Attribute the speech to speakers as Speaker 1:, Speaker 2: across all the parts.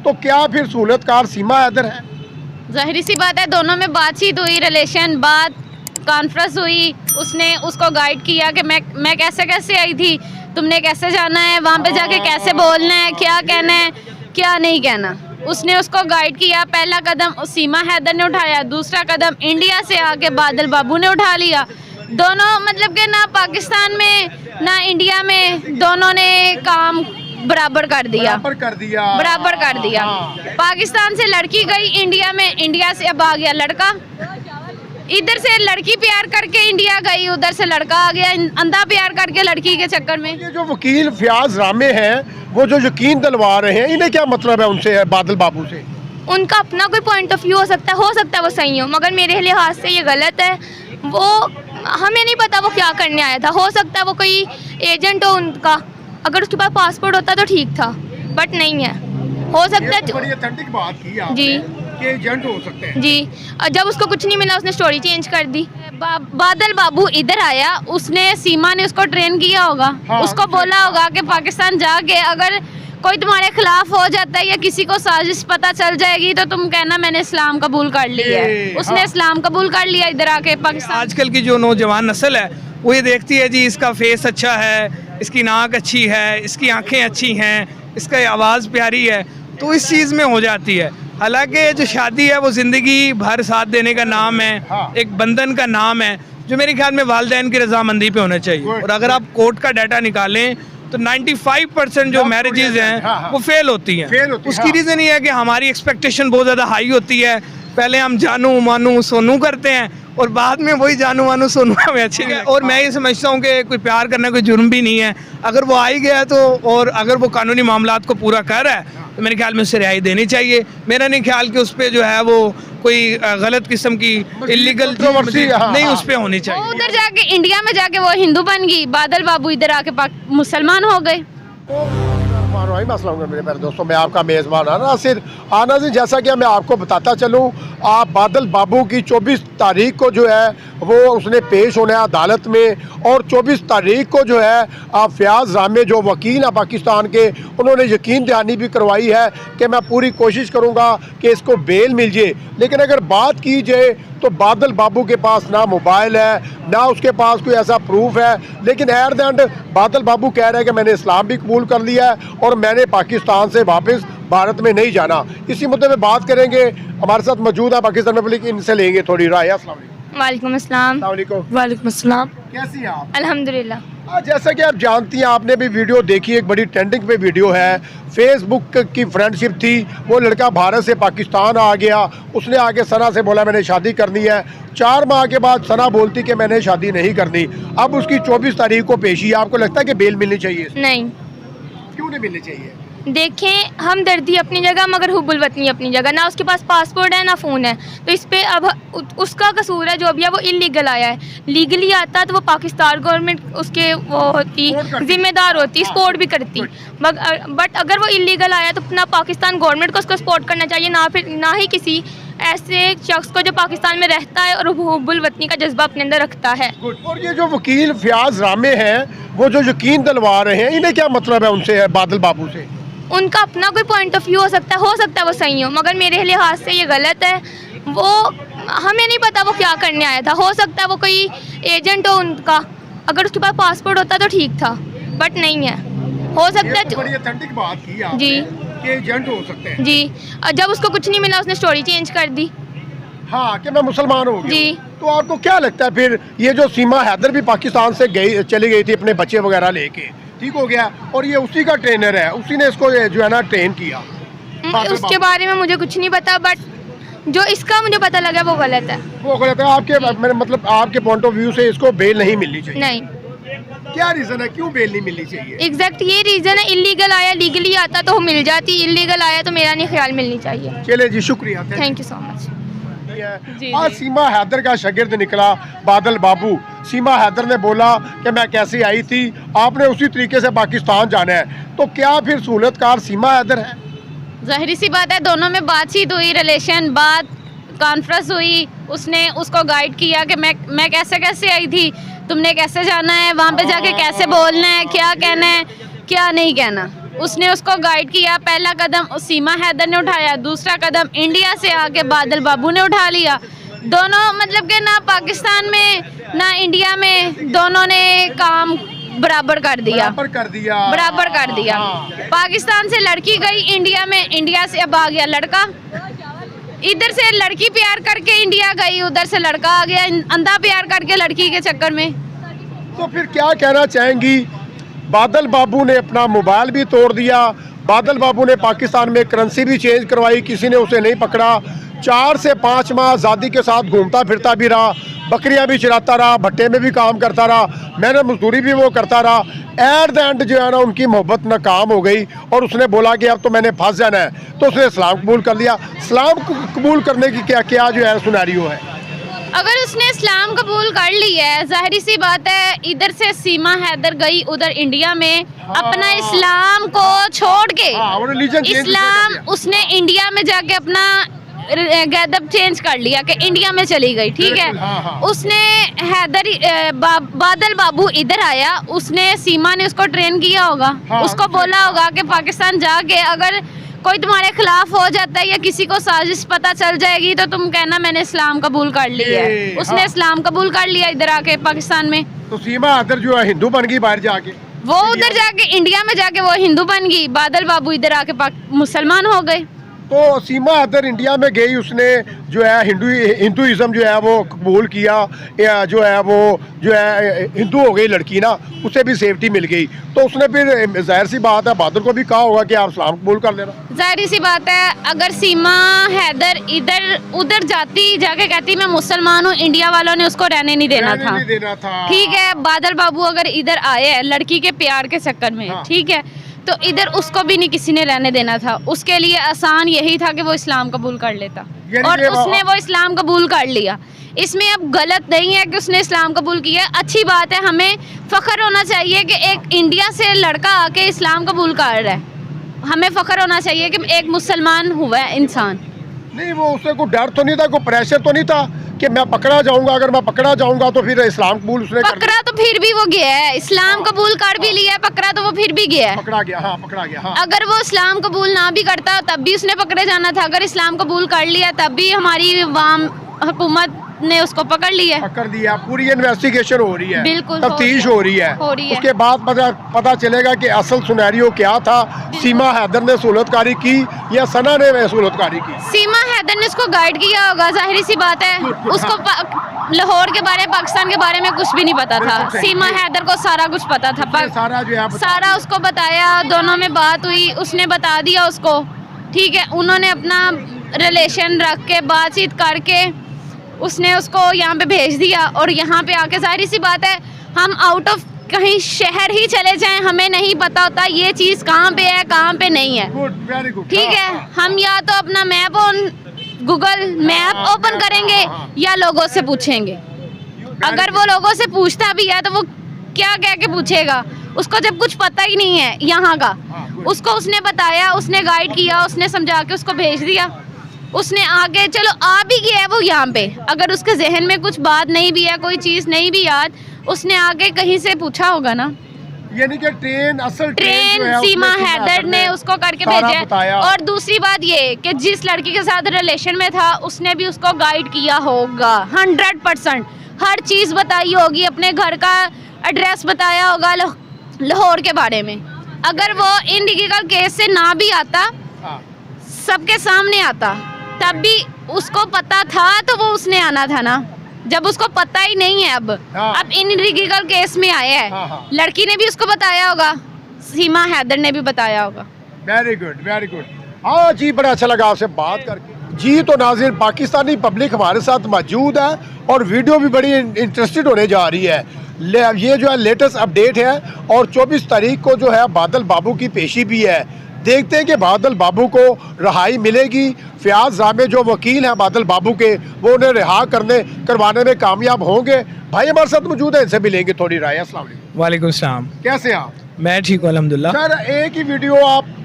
Speaker 1: तो क्या फिर सहूलतकार सीमा हैदर है?
Speaker 2: जाहिर सी बात है, दोनों में बातचीत हुई, रिलेशन बात कॉन्फ्रेंस हुई, उसने उसको गाइड किया कि मैं कैसे कैसे आई थी, तुमने कैसे जाना है, वहाँ पे जाके कैसे बोलना है, क्या कहना है, क्या नहीं कहना। उसने उसको गाइड किया। पहला कदम सीमा हैदर ने उठाया, दूसरा कदम इंडिया से आके बादल बाबू ने उठा लिया। दोनों मतलब कि ना पाकिस्तान में ना इंडिया में, दोनों ने काम बराबर कर दिया। बराबर कर दिया। पाकिस्तान से लड़की गई इंडिया में, इंडिया से अब आ गया लड़का। इधर से लड़की प्यार करके इंडिया गई, उधर से लड़का आ गया अंधा प्यार करके लड़की के चक्कर में।
Speaker 1: ये जो वकील फयाज रामे हैं वो जो यकीन दिलवा रहे हैं, इन्हें क्या मतलब है उनसे, है बादल बाबू से?
Speaker 3: उनका अपना कोई पॉइंट ऑफ व्यू हो सकता है वो सही हो, मगर मेरे लिहाज से ये गलत है। वो हमें नहीं पता वो क्या करने आया था। हो सकता है वो कोई एजेंट हो उनका, अगर उसके पास पासपोर्ट होता तो ठीक था, बट नहीं है। हो सकता है
Speaker 1: बड़ी ऑथेंटिक बात की आपने
Speaker 3: जी
Speaker 1: कि एजेंट हो सकते हैं
Speaker 3: जी। जब उसको कुछ नहीं मिला उसने स्टोरी चेंज कर दी।
Speaker 2: बादल बाबू इधर आया, उसने सीमा ने उसको ट्रेन किया होगा।
Speaker 1: हाँ,
Speaker 2: उसको बोला होगा कि पाकिस्तान जाके अगर कोई तुम्हारे खिलाफ हो जाता है या किसी को साजिश पता चल जाएगी तो तुम कहना मैंने इस्लाम कबूल कर लिया है। उसने इस्लाम कबूल कर लिया इधर आके पाकिस्तान।
Speaker 4: आजकल की जो नौजवान नस्ल है वो ये देखती है जी इसका फेस अच्छा है, इसकी नाक अच्छी है, इसकी आंखें अच्छी हैं, इसका आवाज़ प्यारी है, तो इस चीज़ में हो जाती है। हालांकि जो शादी है वो ज़िंदगी भर साथ देने का नाम है, एक बंधन का नाम है, जो मेरे ख्याल में वालिदैन की रजामंदी पे होना चाहिए। और अगर आप कोर्ट का डाटा निकालें तो 95% जो मैरिजेज हैं वो फेल होती हैं। उसकी रीज़न ये है कि हमारी एक्सपेक्टेशन बहुत ज़्यादा हाई होती है। पहले हम जानू मानू सोनू करते हैं और बाद में वही जानू मानू सोनू हमें अच्छी नहीं। और मैं ये समझता हूँ कि कोई प्यार करना कोई जुर्म भी नहीं है। अगर वो आ ही गया तो, और अगर वो कानूनी मामलात को पूरा कर रहा है तो मेरे ख्याल में उससे रिहाई देनी चाहिए। मेरा नहीं ख्याल कि उस पर जो है वो कोई गलत किस्म की इलीगल नहीं उस पर होनी चाहिए।
Speaker 2: उधर जाके इंडिया में जाके वो हिंदू बन गई, बादल बाबू इधर आके मुसलमान हो गए।
Speaker 1: मेरे प्यारे दोस्तों, मैं आपका मेज़बान नासिर, जैसा कि मैं आपको बताता चलूँ, आप बादल बाबू की 24 तारीख को जो है वो उसने पेश होना है अदालत में, और 24 तारीख को जो है फयाज रामे जो वकील हैं पाकिस्तान के, उन्होंने यकीन दहानी भी करवाई है कि मैं पूरी कोशिश करूँगा कि इसको बेल मिल जाए। लेकिन अगर बात की जाए तो बादल बाबू के पास ना मोबाइल है, ना उसके पास कोई ऐसा प्रूफ है, लेकिन एट द एंड बादल बाबू कह रहे हैं कि मैंने इस्लाम भी कबूल कर लिया है और मैंने पाकिस्तान से वापस भारत में नहीं जाना। इसी मुद्दे पे बात करेंगे। हमारे साथ मौजूद है पाकिस्तान पब्लिक, इनसे लेंगे थोड़ी राय। अस्सलाम
Speaker 3: वालेकुम अस्सलाम। वालेकुम अस्सलाम।
Speaker 1: कैसी हैं आप?
Speaker 3: अल्हम्दुलिल्लाह।
Speaker 1: जैसा कि आप जानती हैं, आपने भी वीडियो देखी, एक बड़ी ट्रेंडिंग पे वीडियो है। फेसबुक की फ्रेंडशिप थी, वो लड़का भारत से पाकिस्तान आ गया, उसने आके सना से बोला मैंने शादी करनी है। 4 माह के बाद सना बोलती कि मैंने शादी नहीं करनी। अब उसकी 24 तारीख को पेशी। आपको लगता है कि बेल मिलनी चाहिए?
Speaker 3: नहीं।
Speaker 1: क्यों नहीं मिलनी चाहिए?
Speaker 3: देखें, हम दर्दी अपनी जगह मगर हुब्बुल वतनी अपनी जगह। ना उसके पास पासपोर्ट है ना फ़ोन है, तो इस पे अब उसका कसूर है जो अभी है वो इलीगल आया है। लीगली आता तो वो पाकिस्तान गवर्नमेंट उसके वो होती जिम्मेदार होती, सपोर्ट भी करती। बट अगर वो इलीगल आया तो अपना पाकिस्तान गवर्नमेंट को उसको सपोर्ट करना चाहिए, ना ही किसी ऐसे शख्स को जो पाकिस्तान में रहता है और हुब्बुल वतनी का जज्बा अपने अंदर रखता है।
Speaker 1: और ये जो वकील फयाज रामे हैं वो जो यकीन दिलवा रहे हैं, इन्हें क्या मतलब है उनसे, है बादल बाबू से?
Speaker 3: उनका अपना कोई पॉइंट ऑफ व्यू हो सकता है वो सही हो, मगर मेरे लिहाज से ये गलत है। वो हमें नहीं पता वो क्या करने आया था। हो सकता है वो कोई एजेंट हो उनका, अगर उसके पास पासपोर्ट होता तो ठीक था, बट नहीं है। हो सकता है
Speaker 1: बड़ी ऑथेंटिक बात की आपने
Speaker 3: जी
Speaker 1: कि एजेंट हो सकते हैं
Speaker 3: जी। जब उसको कुछ नहीं मिला उसने स्टोरी चेंज कर दी।
Speaker 1: हाँ, कि मैं मुसलमान हो गया
Speaker 3: जी।
Speaker 1: तो आपको क्या लगता है फिर ये जो सीमा हैदर भी पाकिस्तान से चली गई थी अपने बच्चे वगैरह लेके, ठीक हो गया, और ये उसी का ट्रेनर है, उसी ने इसको जो है ना ट्रेन किया?
Speaker 3: उसके बारे में मुझे कुछ नहीं पता, बट जो इसका मुझे पता लगा वो गलत है।
Speaker 1: वो गलत है आपके मतलब आपके पॉइंट ऑफ व्यू से इसको बेल नहीं मिलनी चाहिए?
Speaker 3: नहीं।
Speaker 1: क्या रीजन है, क्यों बेल नहीं मिलनी चाहिए?
Speaker 3: एग्जैक्ट ये रीजन है। इलीगल आया, लीगली आता तो मिल जाती, इलीगल आया तो मेरा नहीं ख्याल मिलनी चाहिए।
Speaker 1: चले जी, शुक्रिया,
Speaker 3: थैंक यू सो मच।
Speaker 1: आज सीमा हैदर का शागिर्द निकला बादल बाबू। सीमा हैदर ने बोला कि मैं कैसे आई थी, आपने उसी तरीके से पाकिस्तान जाना है, तो क्या फिर सहूलतकार सीमा हैदर है?
Speaker 2: जाहिर सी बात है, दोनों में बातचीत हुई, रिलेशन बात कॉन्फ्रेंस हुई, उसने उसको गाइड किया कि मैं कैसे कैसे आई थी, तुमने कैसे जाना है, वहाँ पे जाके कैसे बोलना है, क्या कहना है, क्या नहीं कहना। उसने उसको गाइड किया। पहला कदम सीमा हैदर ने उठाया, दूसरा कदम इंडिया से आके बादल बाबू ने उठा लिया। दोनों मतलब कि ना पाकिस्तान में ना इंडिया में दोनों ने काम बराबर कर दिया, बराबर कर दिया। पाकिस्तान से लड़की गई इंडिया में, इंडिया से अब आ गया लड़का। इधर से लड़की प्यार करके इंडिया गई, उधर से लड़का आ गया अंधा प्यार करके लड़की के चक्कर में।
Speaker 1: तो फिर क्या कहना चाहेंगी? बादल बाबू ने अपना मोबाइल भी तोड़ दिया, बादल बाबू ने पाकिस्तान में करेंसी भी चेंज करवाई, किसी ने उसे नहीं पकड़ा। 4 से 5 माह आज़ादी के साथ घूमता फिरता भी रहा, बकरियां भी चराता रहा, भट्टे में भी काम करता रहा, मेहनत मजदूरी भी वो करता रहा। एट द एंड जो है ना उनकी मोहब्बत नाकाम हो गई और उसने बोला कि अब तो मैंने फंस जाना है, तो उसने इस्लाम कबूल कर लिया। इस्लाम कबूल करने की क्या क्या जो है सिनेरियो है?
Speaker 2: अगर उसने इस्लाम कबूल कर लिया है, जाहिर सी बात है इधर से सीमा हैदर गई उधर इंडिया में, अपना इस्लाम को छोड़ के इस्लाम उसने इंडिया में जाके अपना गैदब चेंज कर लिया कि इंडिया में चली गई, ठीक है। उसने हैदर बादल बाबू इधर आया, उसने सीमा ने उसको ट्रेन किया होगा, उसको बोला होगा कि पाकिस्तान जाके अगर कोई तुम्हारे खिलाफ हो जाता है या किसी को साजिश पता चल जाएगी तो तुम कहना मैंने इस्लाम कबूल कर लिया है। उसने इस्लाम कबूल कर लिया इधर आके पाकिस्तान में।
Speaker 1: तो सीमा हैदर जो है हिंदू बन गई बाहर जाके,
Speaker 2: वो उधर जाके इंडिया में जाके वो हिंदू बन गई, बादल बाबू इधर आके मुसलमान हो गए।
Speaker 1: तो सीमा हैदर इंडिया में गई, उसने जो है हिंदुइज्म जो है वो कबूल किया, या जो है वो जो है हिंदू हो गई लड़की ना, उसे भी सेफ्टी मिल गई। तो उसने फिर जाहिर सी बात है बादल को भी कहा होगा कि आप इस्लाम कबूल कर लेना।
Speaker 2: जाहिर सी बात है अगर सीमा हैदर इधर उधर जाती जाके कहती मैं मुसलमान हूँ, इंडिया वालों ने उसको रहने नहीं देना था, ठीक है। बादल बाबू अगर इधर आए लड़की के प्यार के चक्कर में, ठीक है, तो इधर उसको भी नहीं किसी ने रहने देना था। उसके लिए आसान यही था कि वो इस्लाम कबूल कर लेता और उसने वो इस्लाम कबूल कर लिया। इसमें अब गलत नहीं है कि उसने इस्लाम कबूल किया, अच्छी बात है। हमें फ़ख्र होना चाहिए कि एक इंडिया से लड़का आके इस्लाम कबूल कर रहा है, हमें फ़ख्र होना चाहिए कि एक मुसलमान हुआ है इंसान।
Speaker 1: नहीं, वो उसे कोई डर तो नहीं था, कोई प्रेशर तो नहीं था कि मैं पकड़ा जाऊंगा, अगर मैं पकड़ा जाऊंगा तो फिर इस्लाम कबूल उसने
Speaker 2: पकड़ा तो फिर भी वो गया है, इस्लाम कबूल कर भी लिया है, पकड़ा तो वो फिर भी गया है,
Speaker 1: पकड़ा गया, हाँ पकड़ा गया, हाँ।
Speaker 2: अगर वो इस्लाम कबूल ना भी करता तब भी उसने पकड़े जाना था, अगर इस्लाम कबूल कर लिया तब भी हमारी वाम हुकूमत ने उसको पकड़ लिया,
Speaker 1: पकड़ दिया। पूरी इन्वेस्टिगेशन हो रही है,
Speaker 2: बिल्कुल
Speaker 1: तफ्तीश हो रही है। उसके बाद पता चलेगा कि असल सिनेरियो क्या था। सीमा हैदर ने सहूलतकारी की या सना ने सहूलतकारी की? सीमा
Speaker 2: हैदर ने उसको गाइड किया होगा, जाहिर सी बात है। उसको लाहौर के बारे में, पाकिस्तान के बारे में कुछ भी नहीं पता था, सीमा हैदर को सारा कुछ पता था,
Speaker 1: सारा जो है
Speaker 2: सारा उसको बताया, दोनों में बात हुई, उसने बता दिया उसको, ठीक है। उन्होंने अपना रिलेशन रख के बातचीत करके उसने उसको यहाँ पे भेज दिया और यहाँ पे आके जाहिर सी बात है हम आउट ऑफ कहीं शहर ही चले जाएं, हमें नहीं पता होता ये चीज़ कहाँ पे है कहाँ पे नहीं है, ठीक है। हम या तो अपना मैप गूगल मैप ओपन करेंगे या लोगों से पूछेंगे। अगर वो लोगों से पूछता भी है तो वो क्या कह के पूछेगा, उसको जब कुछ पता ही नहीं है यहाँ का। उसको उसने बताया, उसने गाइड किया, उसने समझा के उसको भेज दिया, उसने आगे चलो आ भी गया है वो यहाँ पे। अगर उसके जहन में कुछ बात नहीं भी है, कोई चीज़ नहीं भी याद, उसने आगे कहीं से पूछा होगा ना।
Speaker 1: यानी कि असल
Speaker 2: ट्रेन सीमा हैदर ने उसको करके भेजा। और दूसरी बात ये कि जिस लड़की के साथ रिलेशन में था उसने भी उसको गाइड किया होगा 100%, हर चीज़ बताई होगी, अपने घर का एड्रेस बताया होगा, लाहौर के बारे में। अगर वो इनलीगल केस से ना भी आता, सबके सामने आता, तब भी उसको पता था तो वो उसने आना था ना। जब उसको पता ही नहीं है अब इनलीगल केस में आया है, लड़की ने भी उसको बताया होगा, सीमा हैदर ने भी बताया होगा।
Speaker 1: Very good, very good. हाँ जी, बड़ा अच्छा लगा आपसे बात करके जी। तो नाज़रीन, पाकिस्तानी पब्लिक हमारे साथ मौजूद है और वीडियो भी बड़ी इंटरेस्टेड होने जा रही है। ये जो है लेटेस्ट अपडेट है और 24 तारीख को जो है बादल बाबू की पेशी भी है। देखते हैं कि बादल बाबू को रिहाई मिलेगी। फ़याज़ ज़ामे जो वकील हैं बादल बाबू के, वो उन्हें रिहा करवाने में कामयाब होंगे। भाई हमारे साथ मौजूद है, इनसे भी लेंगे थोड़ी राय। अस्सलाम वालेकुम।
Speaker 4: वालेकुम सलाम।
Speaker 1: कैसे आप?
Speaker 4: मैं ठीक हूँ अल्हम्दुलिल्लाह।
Speaker 1: सर, एक ही वीडियो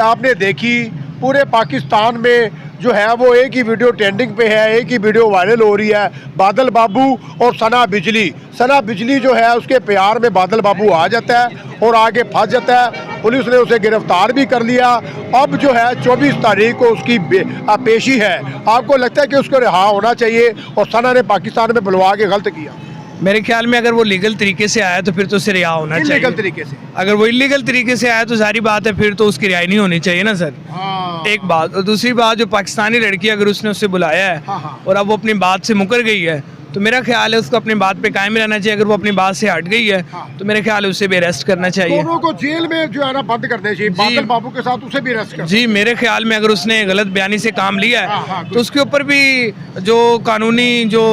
Speaker 1: आपने देखी, पूरे पाकिस्तान में जो है वो एक ही वीडियो ट्रेंडिंग पे है, एक ही वीडियो वायरल हो रही है, बादल बाबू और सना बिजली। सना बिजली जो है उसके प्यार में बादल बाबू आ जाता है और आगे फंस जाता है। पुलिस ने उसे गिरफ्तार भी कर लिया। अब जो है 24 तारीख को उसकी पेशी है। आपको लगता है कि उसको रिहा होना चाहिए और सना ने पाकिस्तान में बुलवा के गलत किया?
Speaker 4: मेरे ख्याल में अगर वो लीगल तरीके से आया तो फिर तो उसे रिहा होना चाहिए।
Speaker 1: इलीगल तरीके से
Speaker 4: अगर वो इलीगल तरीके से आया तो सारी बात है, फिर तो उसकी रिहाई नहीं होनी चाहिए ना सर। एक बात। और दूसरी बात, जो पाकिस्तानी लड़की अगर उसने उससे बुलाया है और अब वो अपनी बात से मुकर गई है तो मेरा ख्याल है उसको अपनी बात पे कायम रहना चाहिए। अगर वो अपनी बात से हट गई है तो मेरे ख्याल है उसे भी अरेस्ट करना चाहिए।
Speaker 1: दोनों को जेल में जो है ना बंद करना चाहिए, बादल बाबू के साथ उसे भी अरेस्ट कर।
Speaker 4: जी, मेरे ख्याल में अगर उसने गलत बयानी से काम लिया है तो उसके ऊपर भी जो कानूनी जो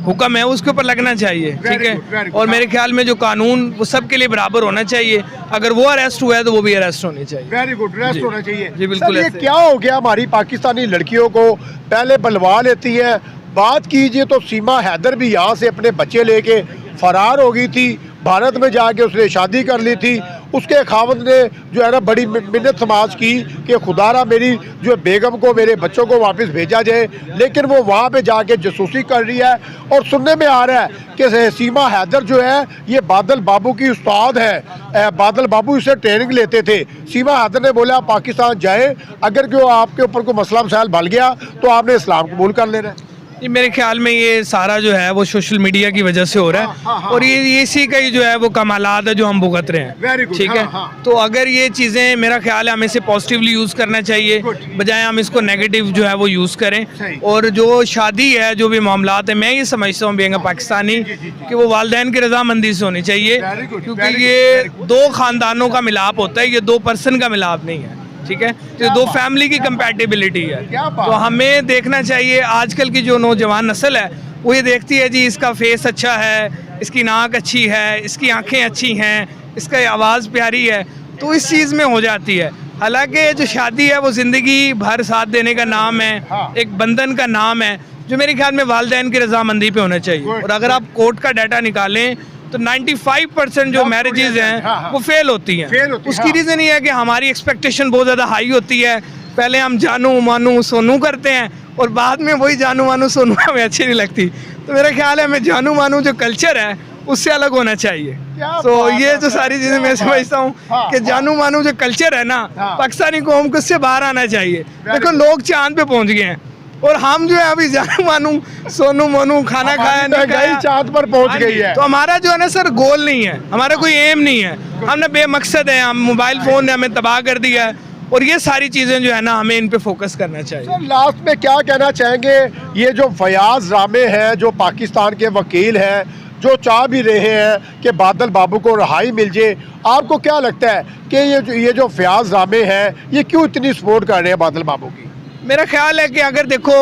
Speaker 4: हुक्म है उसके ऊपर लगना चाहिए, ठीक है। और मेरे ख्याल में जो कानून वो सबके लिए बराबर होना चाहिए। अगर वो अरेस्ट हुआ है तो वो भी अरेस्ट होनी चाहिए।
Speaker 1: वेरी गुड, अरेस्ट होना चाहिए।
Speaker 4: जी बिल्कुल।
Speaker 1: ये क्या हो गया हमारी पाकिस्तानी लड़कियों को, पहले बुलवा लेती है। बात कीजिए तो सीमा हैदर भी यहाँ से अपने बच्चे लेके फरार हो गई थी, भारत में जाके उसने शादी कर ली थी। उसके खावंद ने जो है ना बड़ी मिन्नत समाज की कि खुदारा मेरी जो बेगम को, मेरे बच्चों को वापस भेजा जाए, लेकिन वो वहाँ पे जाके जासूसी कर रही है। और सुनने में आ रहा है कि सीमा हैदर जो है ये बादल बाबू की उस्ताद है, बादल बाबू इसे ट्रेनिंग लेते थे। सीमा हैदर ने बोला पाकिस्तान जाए, अगर जो आपके ऊपर कोई मसला मसाइल बल गया तो आपने इस्लाम कबूल कर लेना है।
Speaker 4: ये मेरे ख्याल में ये सारा जो है वो सोशल मीडिया की वजह से हो रहा है। और ये इसी का ही जो है वो कमालात है जो हम भुगत रहे हैं, ठीक है। तो अगर ये चीज़ें, मेरा ख्याल है हमें इसे पॉजिटिवली यूज़ करना चाहिए बजाय हम इसको नेगेटिव जो है वो यूज़ करें। और जो शादी है, जो भी मामलात है, मैं ये समझता हूँ बेंगा पाकिस्तानी कि वो वालिदैन की रजामंदी से होनी चाहिए, क्योंकि ये दो ख़ानदानों का मिलाप होता है, ये दो पर्सन का मिलाप नहीं है, ठीक है। तो दो फैमिली की कंपैटिबिलिटी है। तो हमें देखना चाहिए, आजकल की जो नौजवान नस्ल है वो ये देखती है जी इसका फेस अच्छा है, इसकी नाक अच्छी है, इसकी आंखें अच्छी हैं, इसका आवाज़ प्यारी है, तो इस चीज़ में हो जाती है। हालांकि जो शादी है वो ज़िंदगी भर साथ देने का नाम है, एक बंधन का नाम है, जो मेरे ख्याल में वालिदैन की रजामंदी पे होना चाहिए। और अगर आप कोर्ट का डाटा निकालें तो 95% जो मैरिजेज हैं वो फेल होती हैं। उसकी रीज़न ये है कि हमारी एक्सपेक्टेशन बहुत ज़्यादा हाई होती है। पहले हम जानू मानू सोनू करते हैं और बाद में वही जानू मानू सोनू हमें अच्छी नहीं लगती। तो मेरा ख्याल है हमें जानू मानू जो कल्चर है उससे अलग होना चाहिए। तो ये जो सारी चीज़ें मैं समझता हूँ कि जानू मानू जो कल्चर है ना पाकिस्तानी कौम को, उससे बाहर आना चाहिए। देखो लोग चांद पे पहुँच गए हैं और हम जो है अभी जानू मानू सोनू मोनू खाना खाया नहीं खाया,
Speaker 1: चांद पर पहुंच गई है।
Speaker 4: तो हमारा जो है ना सर गोल नहीं है, हमारा कोई एम नहीं है, हमने बेमकसद है, हम मोबाइल फ़ोन ने हमें तबाह कर दिया है। और ये सारी चीज़ें जो है ना हमें इन पे फोकस करना चाहिए।
Speaker 1: सर लास्ट में क्या कहना चाहेंगे, ये जो फयाज रामे हैं जो पाकिस्तान के वकील हैं, जो चाह भी रहे हैं कि बादल बाबू को रिहाई मिल जाए, आपको क्या लगता है कि ये जो फयाज रामे हैं ये क्यों इतनी सपोर्ट कर रहे हैं बादल बाबू की?
Speaker 4: मेरा ख्याल है कि अगर देखो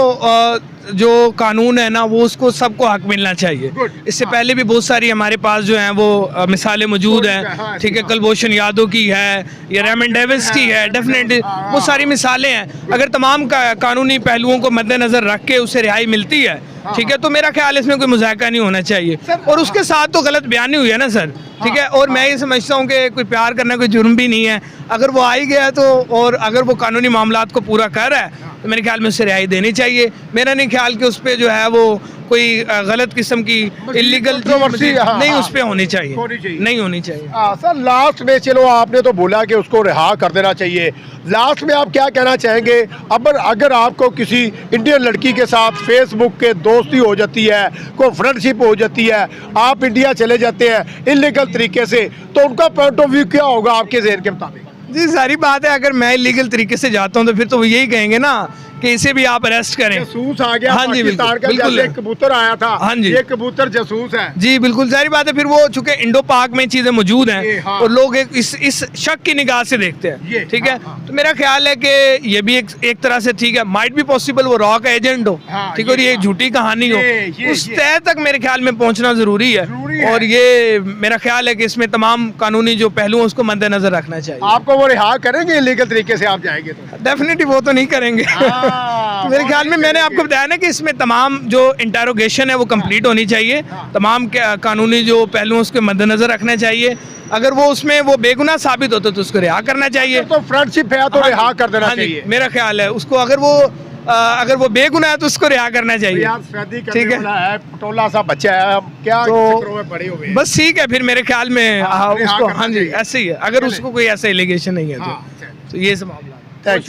Speaker 4: जो कानून है ना वो उसको सबको हक मिलना चाहिए। इससे पहले भी बहुत सारी हमारे पास जो हैं वो मिसालें मौजूद हैं, ठीक है। कुलभूषण यादव की है या रेमन डेविस की है, डेफिनेटली वो सारी मिसालें हैं। अगर तमाम कानूनी पहलुओं को मद्देनज़र रख के उसे रिहाई मिलती है, ठीक है, तो मेरा ख्याल इसमें कोई मुज़ाहका नहीं होना चाहिए। और उसके साथ तो गलत बयानी हुई है ना सर, ठीक है। और मैं ये समझता हूँ कि कोई प्यार करना कोई जुर्म भी नहीं है। अगर वो आ ही गया तो, और अगर वो कानूनी मामलात को पूरा कर रहा है तो मेरे ख्याल में उससे रिहाई देनी चाहिए। मेरा नहीं ख्याल कि उस पर जो है वो कोई गलत किस्म की इलीगल नहीं उस पर होनी चाहिए, नहीं होनी चाहिए।
Speaker 1: सर लास्ट में, चलो आपने तो बोला कि उसको रिहा कर देना चाहिए, लास्ट में आप क्या कहना चाहेंगे? अगर आपको किसी इंडियन लड़की के साथ फेसबुक के दोस्ती हो जाती है, कोई फ्रेंडशिप हो जाती है, आप इंडिया चले जाते हैं इलीगल तरीके से, तो उनका पॉइंट ऑफ व्यू क्या होगा आपके ज़हन के मुताबिक?
Speaker 4: जी सारी बात है, अगर मैं इलीगल तरीके से जाता हूँ तो फिर तो वो यही कहेंगे ना कि इसे भी आप अरेस्ट करें।
Speaker 1: जासूस आ गया,
Speaker 4: हाँ जी
Speaker 1: पाकिस्तान का,
Speaker 4: बिल्कुल,
Speaker 1: जैसे कबूतर आया था,
Speaker 4: हाँ जी,
Speaker 1: ये कबूतर जासूस है।
Speaker 4: जी बिल्कुल जाहिर बात है, फिर वो चूंकि इंडो पाक में चीजें मौजूद हैं और लोग इस शक की निगाह से देखते हैं, ठीक है। तो मेरा ख्याल है कि ये भी एक तरह से ठीक है, माइट भी पॉसिबल वो रॉ का एजेंट हो, ठीक है, और ये झूठी कहानी हो, उस तय तक मेरे ख्याल में पहुंचना जरूरी है। और ये मेरा ख्याल है कि इसमें तमाम कानूनी जो पहलू है उसको मद्देनजर रखना चाहिए।
Speaker 1: आपको वो रिहा करेंगे इलीगल तरीके से आप जाएंगे तो?
Speaker 4: डेफिनेटली वो तो नहीं करेंगे। तो मेरे ख्याल में मैंने आपको बताया ना कि इसमें तमाम जो इंटरोगेशन है वो कंप्लीट होनी चाहिए, तमाम कानूनी जो पहलू उसके मद्देनजर रखना चाहिए। अगर वो उसमें वो बेगुनाह साबित होता तो उसको रिहा करना चाहिए।
Speaker 1: तो फ्रेंडशिप है तो रिहा कर देना चाहिए,
Speaker 4: मेरा ख्याल है। उसको अगर वो अगर वो बेगुनाह है तो उसको रिहा करना चाहिए।
Speaker 1: यार शादी
Speaker 4: ठीक
Speaker 1: करने
Speaker 4: है।
Speaker 1: वाला है, पटोला सा बच्चा है, हम क्या
Speaker 4: तो
Speaker 1: चक्करों में पड़े हुए हैं।
Speaker 4: बस ठीक है, फिर मेरे ख्याल में
Speaker 1: हाँ, रिहा
Speaker 4: उसको,
Speaker 1: करना
Speaker 4: हाँ जी
Speaker 1: चाहिए।
Speaker 4: ऐसे ही है, अगर
Speaker 1: चलें।
Speaker 4: उसको कोई ऐसा एलिगेशन नहीं है
Speaker 1: हाँ,
Speaker 4: तो ये सब मामला है।
Speaker 1: थैंक्स।